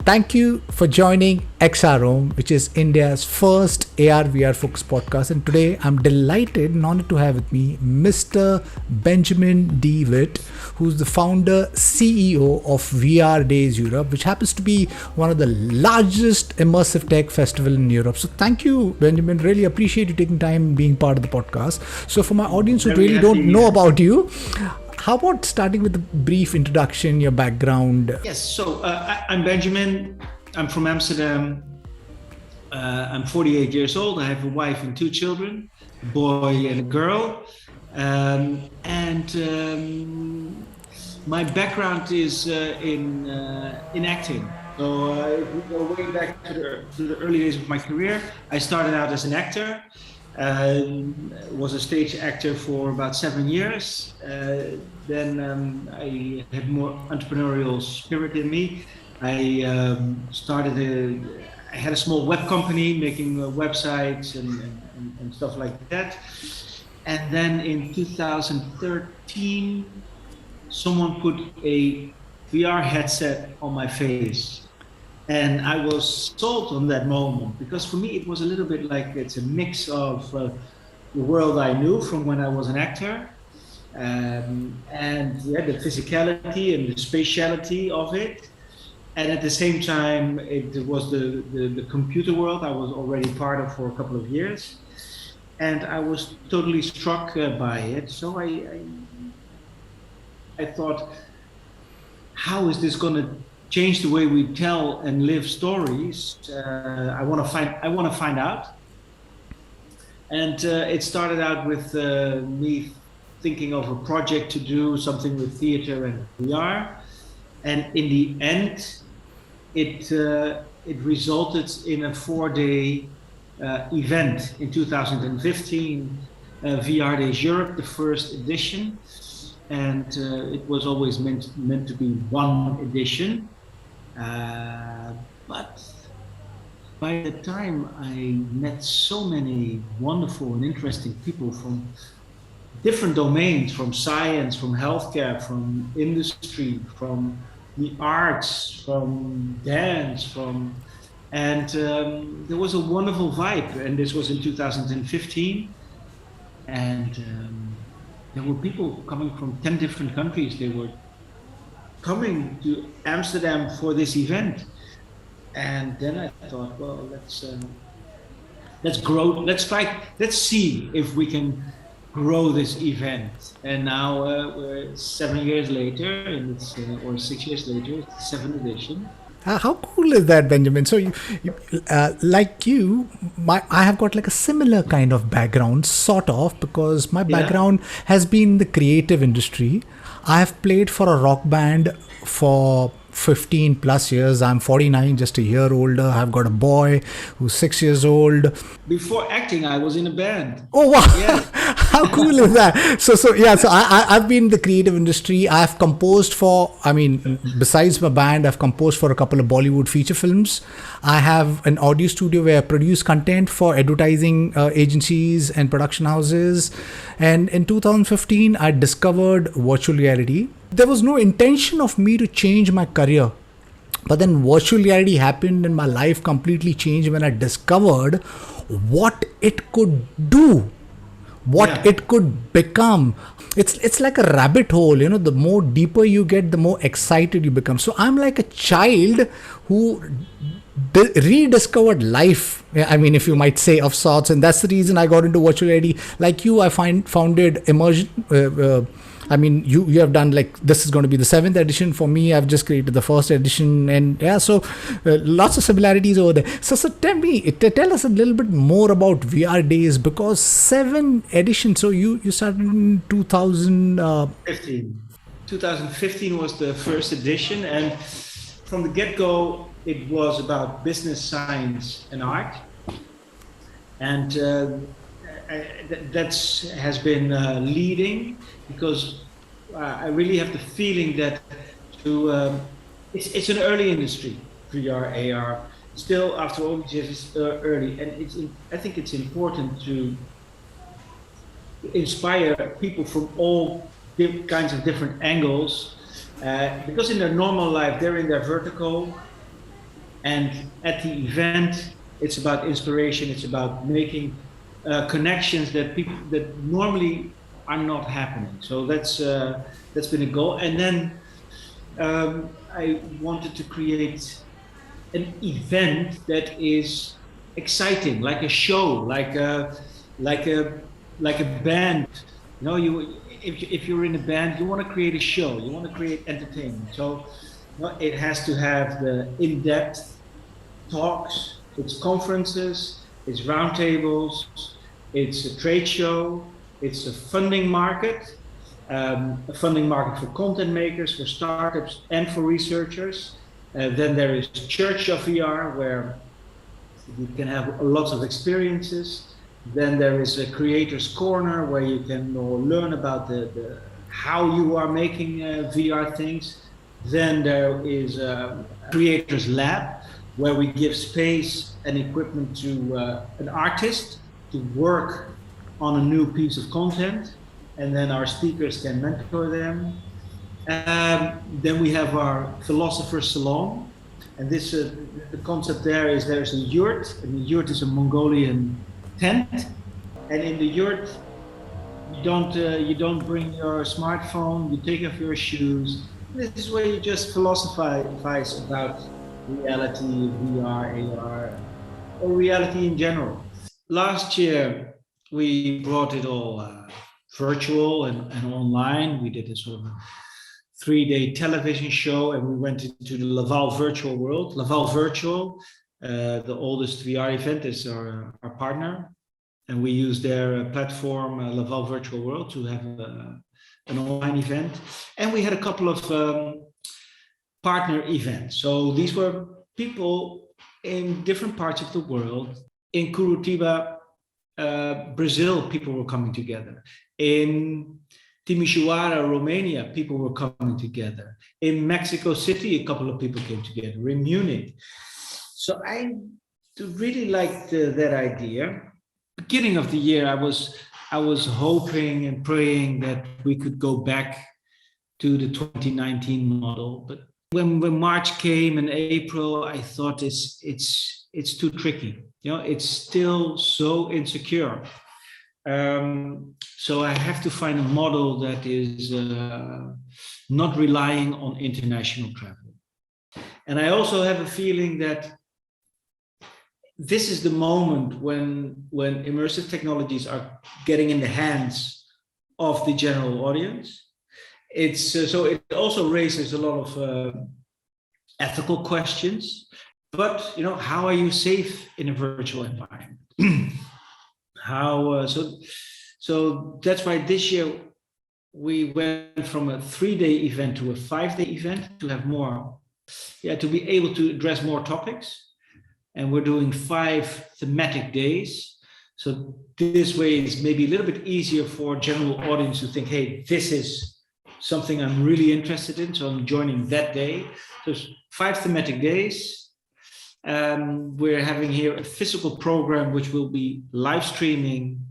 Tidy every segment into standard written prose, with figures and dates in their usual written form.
Thank you for joining XROM, which is India's first AR/VR focused podcast. And today I'm delighted and honored to have with me Mr. Benjamin D. Witt, who's the founder, CEO of VR Days Europe, which happens to be one of the largest immersive tech festival in Europe. So thank you, Benjamin. Really appreciate you taking time being part of the podcast. So for my audience who really don't know about you, how about starting with a brief introduction, your background? Yes, so I'm Benjamin. I'm from Amsterdam. I'm 48 years old. I have a wife and two children, a boy and a girl. My background is in acting. So if we go way back to the early days of my career, I started out as an actor. Was a stage actor for about 7 years. Then I had more entrepreneurial spirit in me. I had a small web company making websites and stuff like that. And then in 2013, someone put a VR headset on my face. And I was sold on that moment because for me it was a little bit like it's a mix of the world I knew from when I was an actor, and the physicality and the spatiality of it, and at the same time it was the computer world I was already part of for a couple of years, and I was totally struck by it. So I thought, how is this going to change the way we tell and live stories? I want to find out. And it started out with me thinking of a project to do something with theater and VR. And in the end, it resulted in a 4-day event in 2015, VR Days Europe, the first edition. And it was always meant to be one edition. But by the time I met so many wonderful and interesting people from different domains, from science, from healthcare, from industry, from the arts, from dance, there was a wonderful vibe. And this was in 2015. And there were people coming from 10 different countries. They were coming to Amsterdam for this event, and then I thought, well, let's grow. Let's see if we can grow this event. And now we're 7 years later, and or 6 years later, it's the 7th edition. How cool is that, Benjamin? So I have got like a similar kind of background, sort of, because my background has been in the creative industry. I have played for a rock band for 15 plus years. I'm 49, just a year older. I've got a boy who's 6 years old. Before acting, I was in a band. Oh wow! Yeah. How cool is that? So I've been in the creative industry. I've composed besides my band, I've composed for a couple of Bollywood feature films. I have an audio studio where I produce content for advertising agencies and production houses. And in 2015, I discovered virtual reality. There was no intention of me to change my career. But then virtual reality happened and my life completely changed when I discovered what it could do, what it could become. It's like a rabbit hole, the more deeper you get, the more excited you become. So I'm like a child who rediscovered life, if you might say, of sorts. And that's the reason I got into virtual reality. Like you, I founded Immersion. You have done this is going to be the 7th edition. For me, I've just created the 1st edition, and lots of similarities over there. So tell us a little bit more about VR Days, because 7 editions. So you started in 2015. 2015 was the first edition, and from the get-go, it was about business, science, and art, and that has been leading, because I really have the feeling that it's an early industry, VR, AR. Still, after all these years, it's early, and I think it's important to inspire people from all kinds of different angles, because in their normal life, they're in their vertical, And at the event, it's about inspiration. It's about making connections that people that normally are not happening. So that's been a goal. And then I wanted to create an event that is exciting, like a show, like a like a band. You know, if you're in a band, you want to create a show, you want to create entertainment. So it has to have the in-depth talks, it's conferences, it's roundtables, it's a trade show, it's a funding market for content makers, for startups, and for researchers. Then there is Church of VR, where you can have lots of experiences. Then there is a creators corner where you can learn about the how you are making VR things. Then there is a creators lab where we give space and equipment to an artist to work on a new piece of content, and then our speakers can mentor them. Then we have our philosopher's salon, and this the concept there's a yurt, and the yurt is a Mongolian tent, and in the yurt you don't bring your smartphone, you take off your shoes. This is where you just philosophize about reality, VR, AR, or reality in general. Last year we brought it all virtual and online. We did a sort of a 3-day television show, and we went into the Laval virtual world. Laval Virtual, the oldest VR event, is our partner, and we use their platform, Laval Virtual World, to have an online event. And we had a couple of partner events. So these were people in different parts of the world. In Curitiba, Brazil, people were coming together. In Timișoara, Romania, people were coming together. In Mexico City, a couple of people came together. In Munich. So I really liked that idea. Beginning of the year, I was hoping and praying that we could go back to the 2019 model. But when March came and April, I thought it's too tricky. You know, it's still so insecure. So I have to find a model that is not relying on international travel. And I also have a feeling that this is the moment when immersive technologies are getting in the hands of the general audience. It's so it also raises a lot of ethical questions. But you know, how are you safe in a virtual environment? So that's why this year we went from a 3-day event to a 5-day event to have more, to be able to address more topics. And we're doing 5 thematic days. So this way is maybe a little bit easier for general audience to think, hey, this is something I'm really interested in, so I'm joining that day. So 5 thematic days. We're having here a physical program which will be live streaming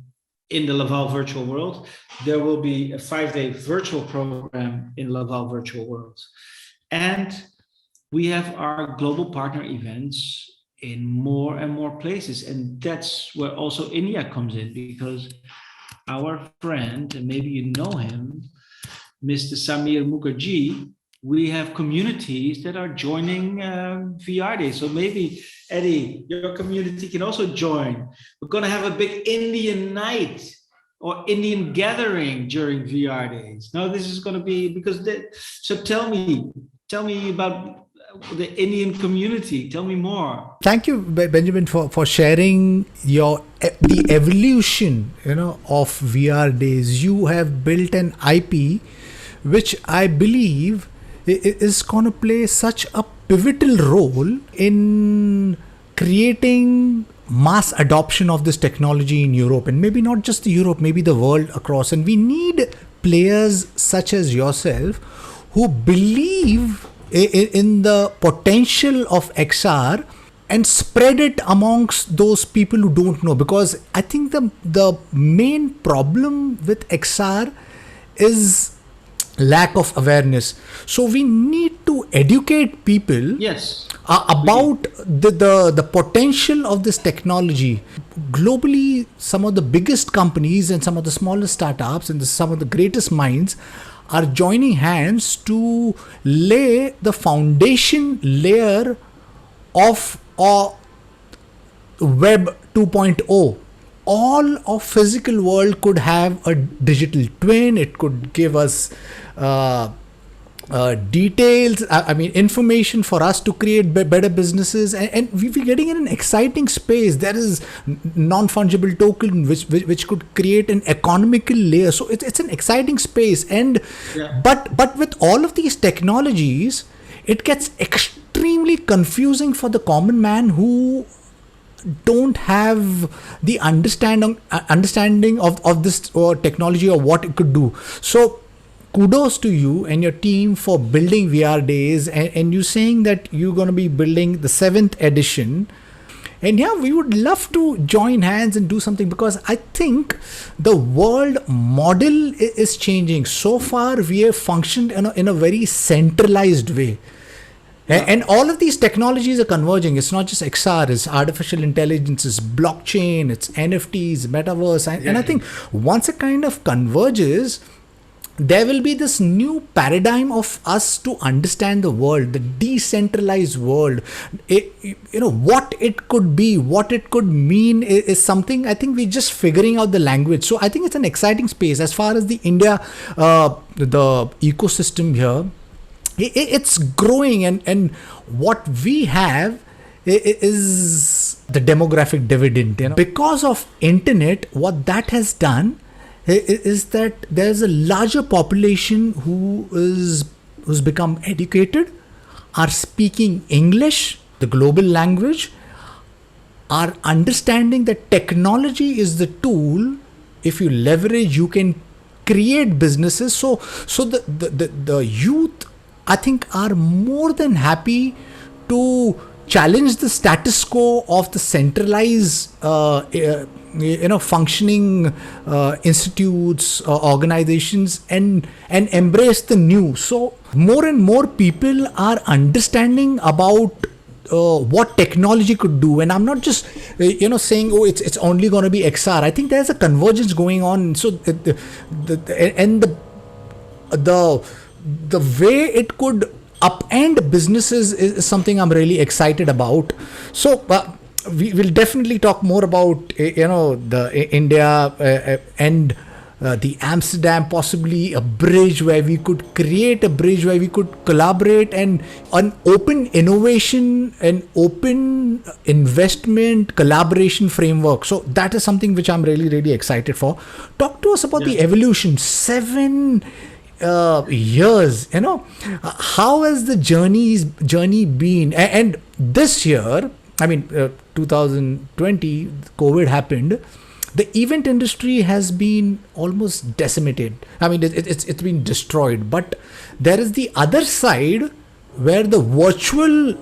in the Laval virtual world. There will be a 5-day virtual program in Laval virtual world. And we have our global partner events in more and more places. And that's where also India comes in, because our friend, and maybe you know him, Mr. Samir Mukherjee, we have communities that are joining VR Day. So maybe, Eddie, your community can also join. We're going to have a big Indian night or Indian gathering during VR Days. Now, this is going to be because so tell me about the Indian community. Tell me more. Thank you, Benjamin, for sharing the evolution, of VR Days. You have built an IP, which I believe is going to play such a pivotal role in creating mass adoption of this technology in Europe, and maybe not just Europe, maybe the world across. And we need players such as yourself who believe in the potential of XR and spread it amongst those people who don't know, because I think the main problem with XR is lack of awareness. So we need to educate people Yes. about the potential of this technology. Globally, some of the biggest companies and some of the smallest startups and some of the greatest minds are joining hands to lay the foundation layer of Web 2.0. All of physical world could have a digital twin. It could give us details, I mean, information for us to create better businesses, and we're getting in an exciting space. There is non-fungible token which could create an economical layer. So it's an exciting space, and Yeah. but with all of these technologies, it gets extremely confusing for the common man who don't have the understanding of this technology or what it could do. So kudos to you and your team for building VR Days, and you saying that you're going to be building the 7th edition. And yeah, we would love to join hands and do something, because I think the world model is changing. So far, we have functioned in a very centralized way. And all of these technologies are converging. It's not just XR, it's artificial intelligence, it's blockchain, it's NFTs, metaverse. And I think once it kind of converges, there will be this new paradigm of us to understand the world, the decentralized world. What it could be, what it could mean is something I think we're just figuring out the language. So I think it's an exciting space. As far as the India, the ecosystem here, it's growing, and what we have is the demographic dividend. Because of internet, what that has done is that there's a larger population who's become educated, are speaking English, the global language, are understanding that technology is the tool. If you leverage, you can create businesses. So the youth, I think, are more than happy to challenge the status quo of the centralized, functioning institutes, organizations, and embrace the new. So more and more people are understanding about what technology could do. And I'm not just saying, oh, it's only going to be XR. I think there's a convergence going on. So the way it could upend businesses is something I'm really excited about. So we will definitely talk more about the India and the Amsterdam, possibly a bridge where we could create a bridge where we could collaborate, and an open innovation and open investment collaboration framework. So that is something which I'm really excited for. Talk to us about the evolution. 7 years, how has the journey been? And this year, I mean, 2020, COVID happened. The event industry has been almost decimated. I mean, it's been destroyed. But there is the other side where the virtual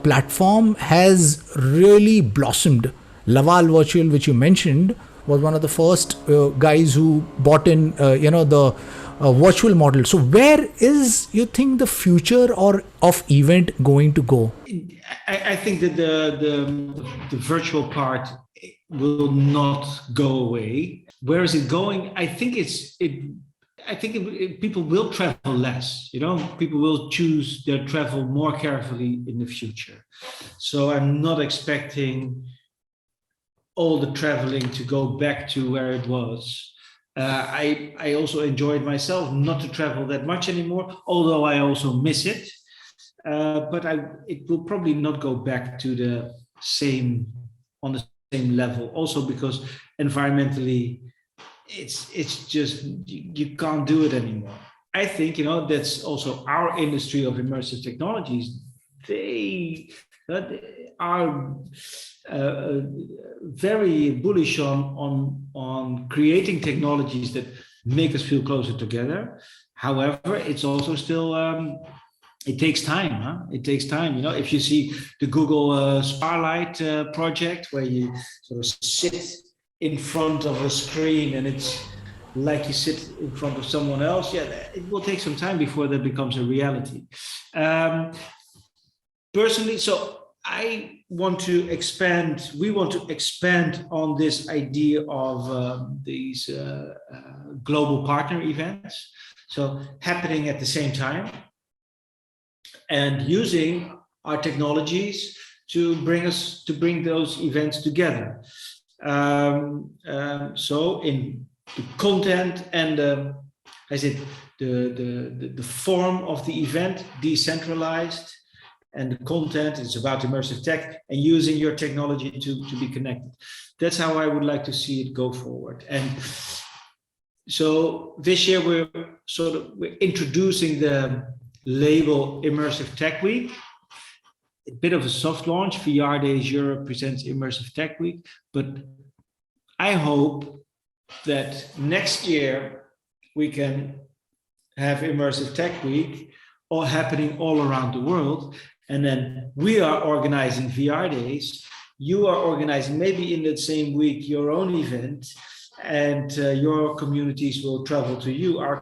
platform has really blossomed. Laval Virtual, which you mentioned, was one of the first guys who bought in, the virtual model. So where is, you think, the future of event going to go? I think that the virtual part will not go away. Where is it going? I think people will travel less. People will choose their travel more carefully in the future. So I'm not expecting all the traveling to go back to where it was. I also enjoyed myself not to travel that much anymore, although I also miss it. But it will probably not go back to the same level. Also because environmentally, it's just you can't do it anymore. I think that's also our industry of immersive technologies. They are very bullish on creating technologies that make us feel closer together. However, it's also still it takes time. It takes time. If you see the Google Starlight project, where you sort of sit in front of a screen and it's like you sit in front of someone else. Yeah, it will take some time before that becomes a reality. Um, Personally, so I want to expand, we want to expand on this idea of these global partner events. So happening at the same time and using our technologies to bring those events together. So in the content and I said the form of the event decentralized, and the content is about immersive tech and using your technology to be connected. That's how I would like to see it go forward. And so this year we're introducing the label Immersive Tech Week. A bit of a soft launch. VR Days Europe presents Immersive Tech Week, but I hope that next year we can have Immersive Tech Week all happening all around the world. And then we are organizing VR Days. You are organizing maybe in that same week your own event, and your communities will travel to you. Our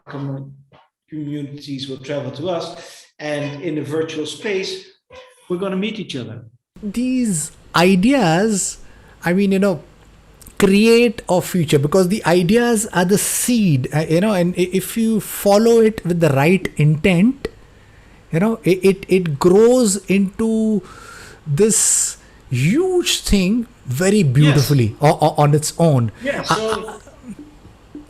communities will travel to us. And in a virtual space, we're going to meet each other. These ideas, I mean, create a future, because the ideas are the seed, and if you follow it with the right intent, it grows into this huge thing very beautifully. Yes. On its own. Yeah, so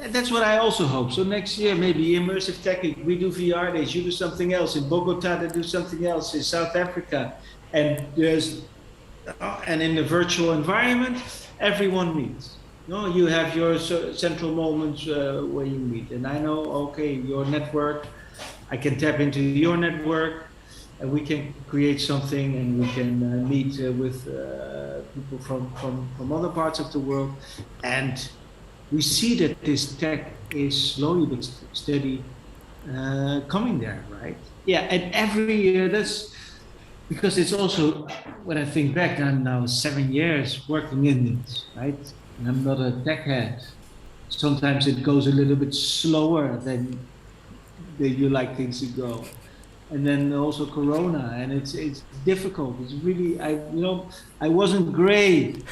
that's what I also hope. So next year, maybe Immersive Tech, we do VR Days, you do something else. In Bogota, they do something else. In South Africa, and and in the virtual environment, everyone meets. You have your central moments where you meet. And I know, okay, your network, I can tap into your network, and we can create something, and we can meet with people from other parts of the world. And we see that this tech is slowly but steady coming there, right? Yeah, and every year, that's because it's also, when I think back, I'm now 7 years working in this, right? And I'm not a tech head. Sometimes it goes a little bit slower than you like things to go. And then also Corona, and it's difficult. It's really, I wasn't great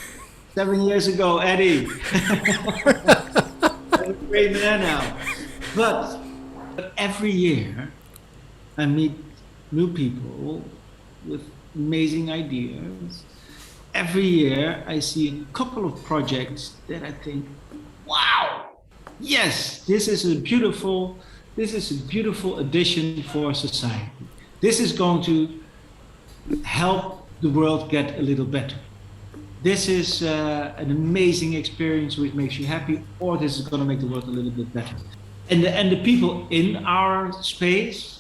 7 years ago, Eddie. I'm a great man now. But every year I meet new people with amazing ideas. Every year I see a couple of projects that I think, wow, yes, this is a beautiful addition for society. This is going to help the world get a little better. This is an amazing experience which makes you happy, or this is going to make the world a little bit better. And the people in our space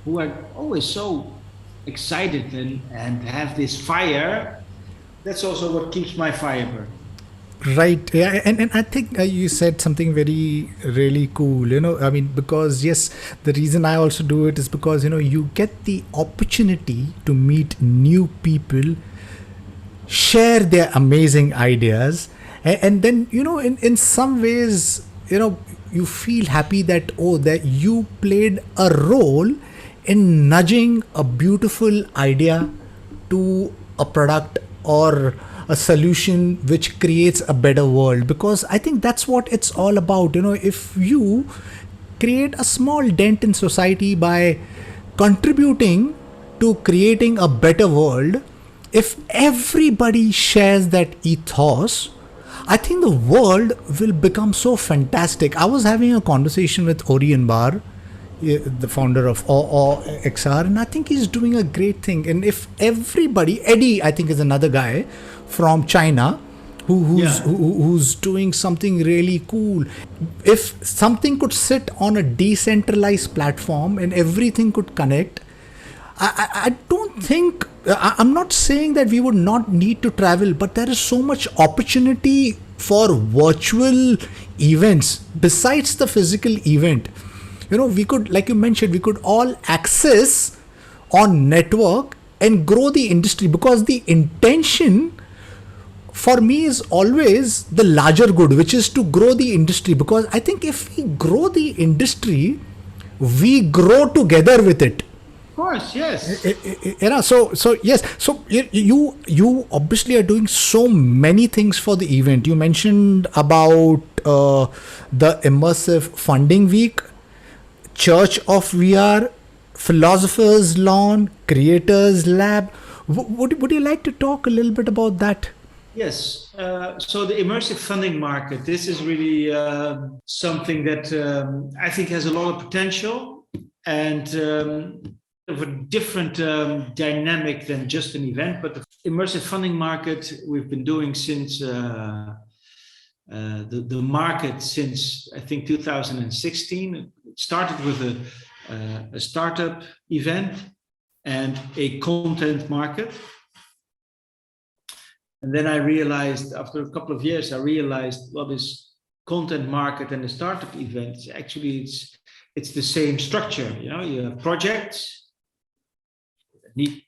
who are always so excited and have this fire, that's also what keeps my fire burning. Right. Yeah. And I think you said something really cool, because yes, the reason I also do it is because, you get the opportunity to meet new people, share their amazing ideas. And then, in some ways, you feel happy that, that you played a role in nudging a beautiful idea to a product or a solution which creates a better world. Because I think that's what it's all about. If you create a small dent in society by contributing to creating a better world, if everybody shares that ethos, I think the world will become so fantastic. I was having a conversation with Orion Bar, the founder of XR, and I think he's doing a great thing. And if everybody, Eddie, I think, is another guy from China who's doing something really cool. If something could sit on a decentralized platform and everything could connect, I don't think, I'm not saying that we would not need to travel, but there is so much opportunity for virtual events besides the physical event. We could, like you mentioned, we could all access on network and grow the industry, because the intention for me is always the larger good, which is to grow the industry. Because I think if we grow the industry, we grow together with it. Of course, yes. So yes, so you obviously are doing so many things for the event. You mentioned about the immersive funding week, Church of VR, Philosophers Lawn, Creators Lab. Would you like to talk a little bit about that? Yes. So the immersive funding market, this is really something that I think has a lot of potential and of a different dynamic than just an event. But the immersive funding market we've been doing since the market since I think 2016. It started with a startup event and a content market. And then I realized, after a couple of years, well, this content market and the startup events, actually it's the same structure. You know, you have projects that need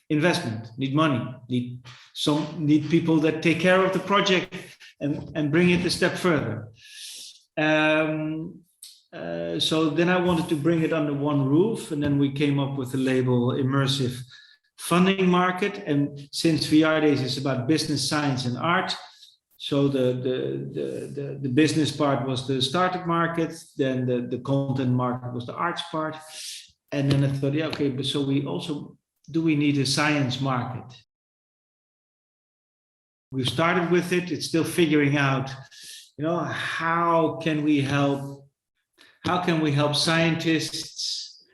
investment, need money, need people that take care of the project and bring it a step further. So then I wanted to bring it under one roof, and then we came up with the label Immersive Funding Market. And since VR Days is about business, science, and art, so the business part was the startup market, then the content market was the arts part, and then I thought, yeah, okay, but so we need a science market? We've started with it. It's still figuring out, you know, how can we help scientists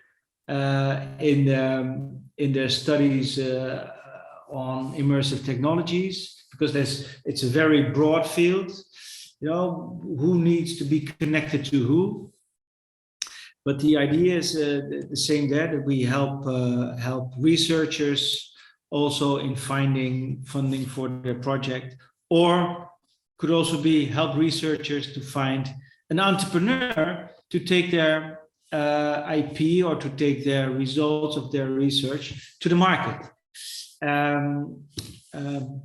in their studies on immersive technologies, because it's a very broad field. You know, who needs to be connected to who? But the idea is the same there, that we help researchers also in finding funding for their project, or could also be help researchers to find an entrepreneur to take their IP or to take their results of their research to the market.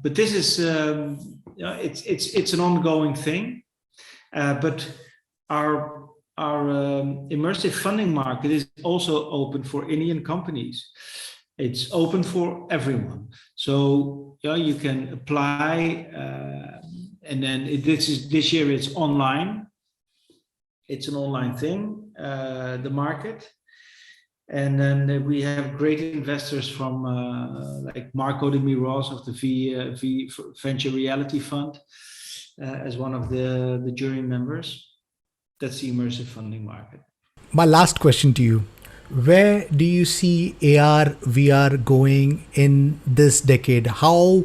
But this is it's an ongoing thing. But our immersive funding market is also open for Indian companies. It's open for everyone. So you can apply, and then this year it's online. It's an online thing, the market. And then we have great investors from like Marco de Miros of the V Venture Reality Fund as one of the jury members. That's the immersive funding market. My last question to you. Where do you see AR, VR going in this decade? How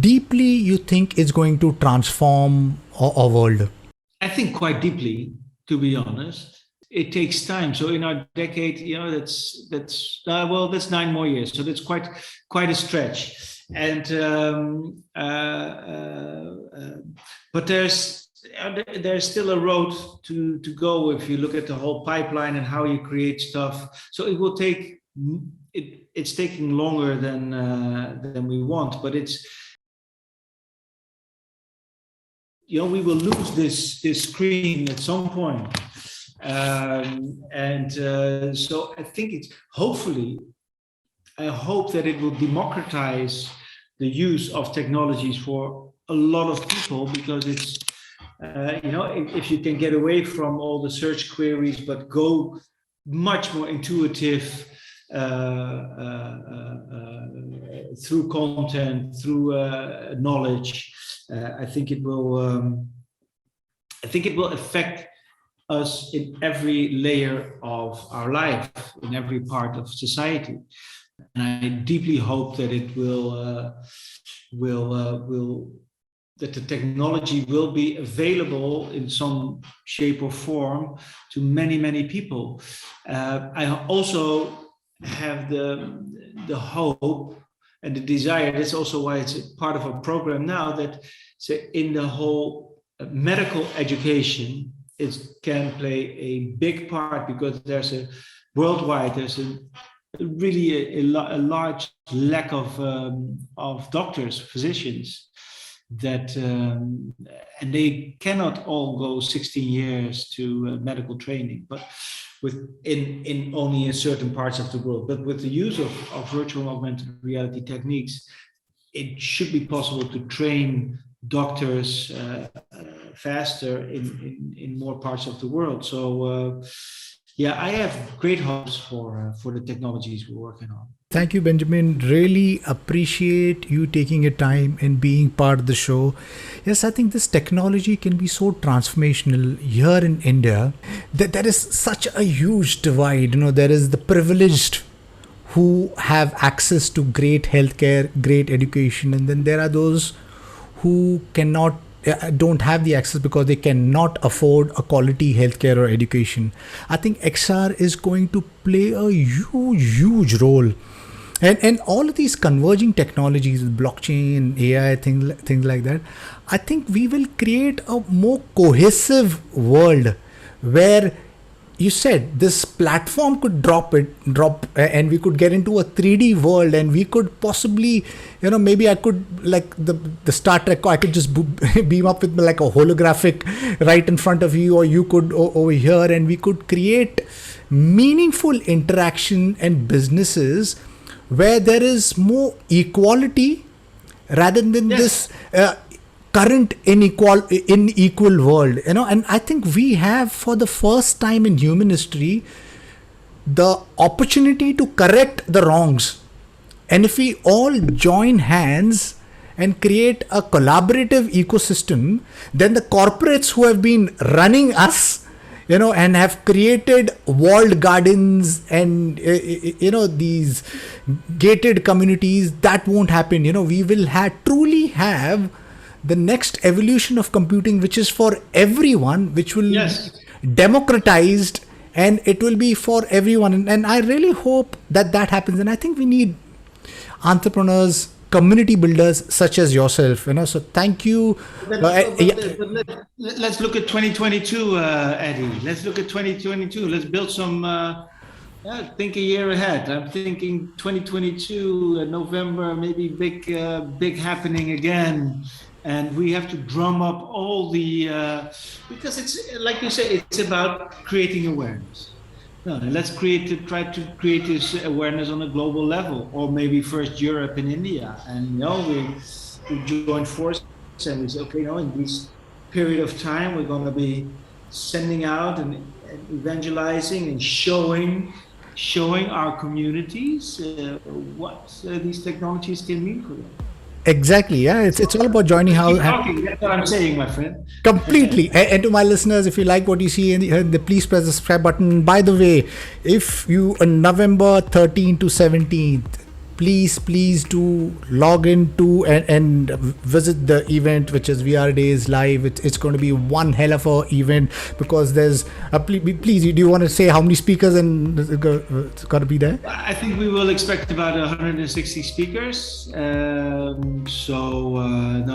deeply you think it's going to transform our world? I think quite deeply, to be honest. It takes time. So in our decade, that's 9 more years. So that's quite a stretch. And but there's still a road to go if you look at the whole pipeline and how you create stuff. So it will take. It's taking longer than we want, but it's. We will lose this screen at some point. So I think I hope that it will democratize the use of technologies for a lot of people, because it's, if you can get away from all the search queries, but go much more intuitive through content, through knowledge, I think it will affect us in every layer of our life, in every part of society. And I deeply hope that it that the technology will be available in some shape or form to many, many people. I also have the hope and the desire, that's also why it's a part of our program now, that in the whole medical education, it can play a big part, because there's worldwide really a large lack of doctors, physicians, and they cannot all go 16 years to medical training, but in only in certain parts of the world. But with the use of virtual augmented reality techniques, it should be possible to train doctors faster in more parts of the world. So yeah, I have great hopes for the technologies we're working on. Thank you, Benjamin. Really appreciate you taking your time and being part of the show. Yes, I think this technology can be so transformational here in India. That there is such a huge divide. There is the privileged who have access to great healthcare, great education, and then there are those who don't have the access because they cannot afford a quality healthcare or education. I think XR is going to play a huge role. And all of these converging technologies with blockchain, AI, things like that, I think we will create a more cohesive world where you said this platform could drop and we could get into a 3D world, and we could possibly, maybe I could, like the Star Trek, I could just beam up with like a holographic right in front of you, or you could over here, and we could create meaningful interaction and businesses where there is more equality rather than this current unequal world, and I think we have, for the first time in human history, the opportunity to correct the wrongs. And if we all join hands and create a collaborative ecosystem, then the corporates who have been running us, and have created walled gardens and these gated communities, that won't happen. We will truly have the next evolution of computing, which is for everyone, which will be democratized, and it will be for everyone. And I really hope that happens. And I think we need entrepreneurs, community builders such as yourself. So thank you. Let's look at 2022, Eddie. Let's look at 2022. Let's build some. Think a year ahead. I'm thinking 2022, November, maybe big happening again. And we have to drum up all the, because it's, like you say, it's about creating awareness. No, let's try to create this awareness on a global level, or maybe first Europe and India. And we join forces and we say, okay, in this period of time, we're going to be sending out and evangelizing and showing our communities what these technologies can mean for them. Exactly. Yeah, it's all about joining how. That's what I'm saying, my friend. Completely. And to my listeners, if you like what you see, please press the subscribe button. By the way, if you on November 13th to 17th, please do log into and visit the event, which is VR Days Live. It's going to be one hell of a event, because there's please, do you want to say how many speakers and it's got to be there? I think we will expect about 160 speakers. No,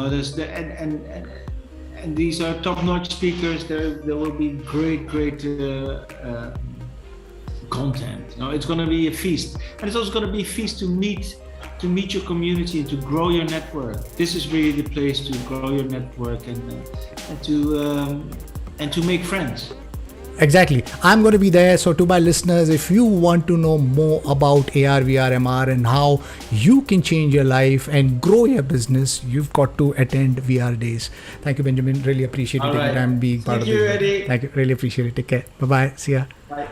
there's and these are top-notch speakers. There will be great content. It's going to be a feast, and it's also going to be a feast to meet your community and to grow your network. This is really the place to grow your network and to make friends. Exactly. I'm going to be there. So to my listeners, if you want to know more about AR, VR, MR and how you can change your life and grow your business, you've got to attend VR Days. Thank you, Benjamin. Really appreciate you taking time being part of it. Thank you, Eddie. Thank you. Really appreciate it. Take care. Bye-bye. See ya. Bye.